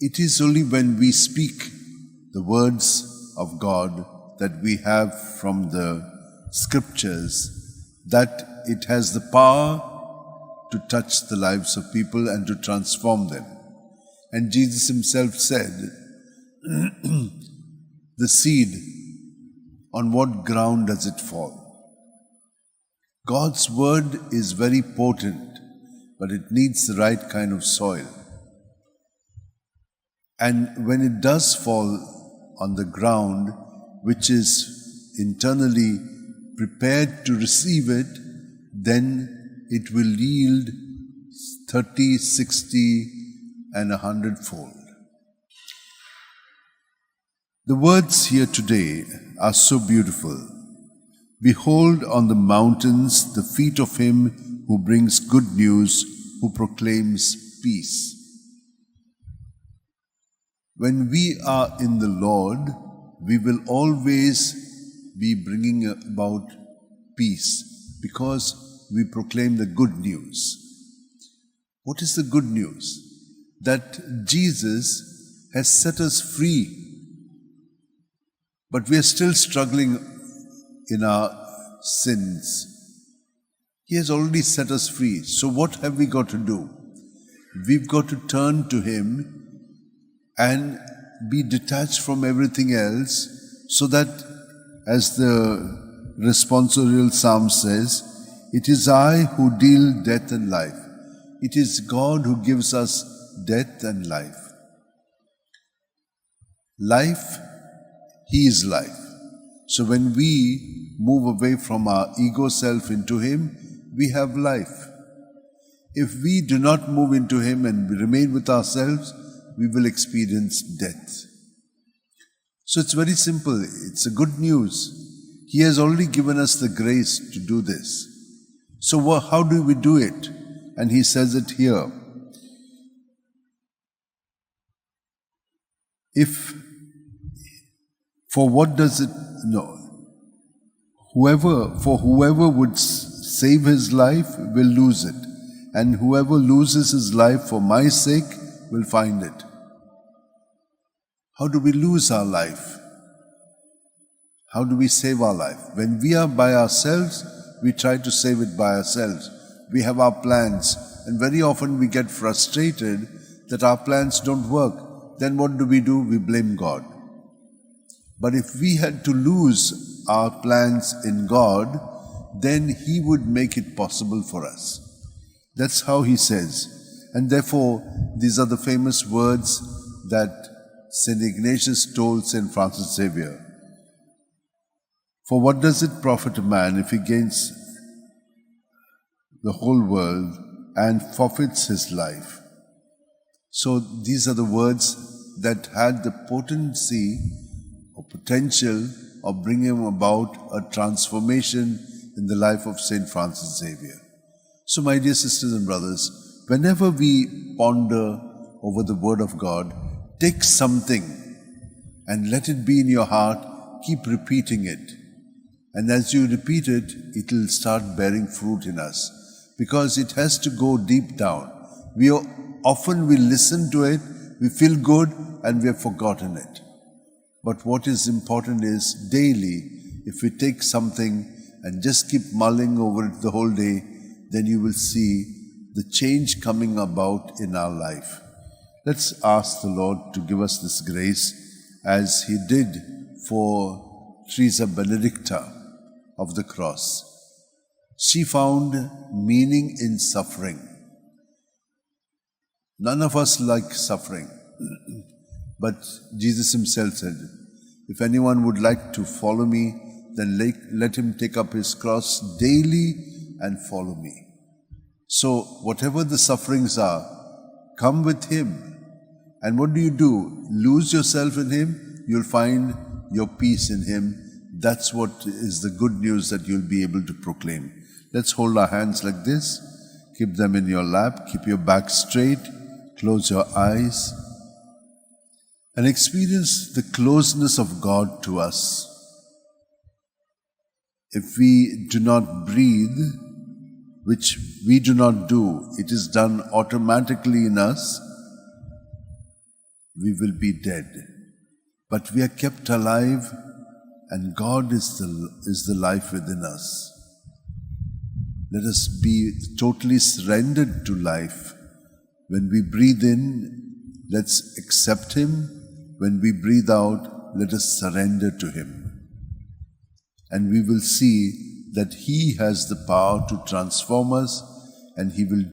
It is only when we speak the words of God that we have from the scriptures that it has the power to touch the lives of people and to transform them. And Jesus himself said, the seed, on what ground does it fall? God's word is very potent, but it needs the right kind of soil. And when it does fall on the ground, which is internally prepared to receive it, then it will yield 30, 60, and 100-fold. The words here today are so beautiful. Behold on the mountains the feet of him who brings good news, who proclaims peace. When we are in the Lord, we will always be bringing about peace because we proclaim the good news. What is the good news? That Jesus has set us free, but we are still struggling in our sins. He has already set us free. So what have we got to do? We've got to turn to him and be detached from everything else, so that, as the responsorial psalm says, it is I who deal death and life. It is God who gives us death and life. Life, he is life. So when we move away from our ego self into him, we have life. If we do not move into him and we remain with ourselves, we will experience death. So it's very simple. It's a good news. He has already given us the grace to do this. So how do we do it? And he says it here. Whoever would save his life will lose it, and whoever loses his life for my sake will find it. How do we lose our life? How do we save our life? When we are by ourselves, we try to save it by ourselves. We have our plans, and very often we get frustrated that our plans don't work. Then what do? We blame God. But if we had to lose our plans in God, then he would make it possible for us. That's how he says. And therefore, these are the famous words that St. Ignatius told St. Francis Xavier. For what does it profit a man if he gains the whole world and forfeits his life? So these are the words that had the potency or potential of bringing about a transformation in the life of St. Francis Xavier. So my dear sisters and brothers, whenever we ponder over the Word of God, take something and let it be in your heart. Keep repeating it. And as you repeat it, it will start bearing fruit in us, because it has to go deep down. We listen to it, we feel good, and we have forgotten it. But what is important is daily, if we take something and just keep mulling over it the whole day, then you will see the change coming about in our life. Let's ask the Lord to give us this grace, as he did for Teresa Benedicta of the cross. She found meaning in suffering. None of us like suffering. But Jesus himself said, if anyone would like to follow me, then let him take up his cross daily and follow me. So whatever the sufferings are, come with him. And what do? Lose yourself in him, you'll find your peace in him. That's what is the good news that you'll be able to proclaim. Let's hold our hands like this. Keep them in your lap. Keep your back straight. Close your eyes. And experience the closeness of God to us. If we do not breathe, which we do not do, it is done automatically in us. we will be dead. But we are kept alive, and God is the life within us. Let us be totally surrendered to life. When we breathe in, let's accept Him. When we breathe out, let us surrender to Him. And we will see that He has the power to transform us, and He will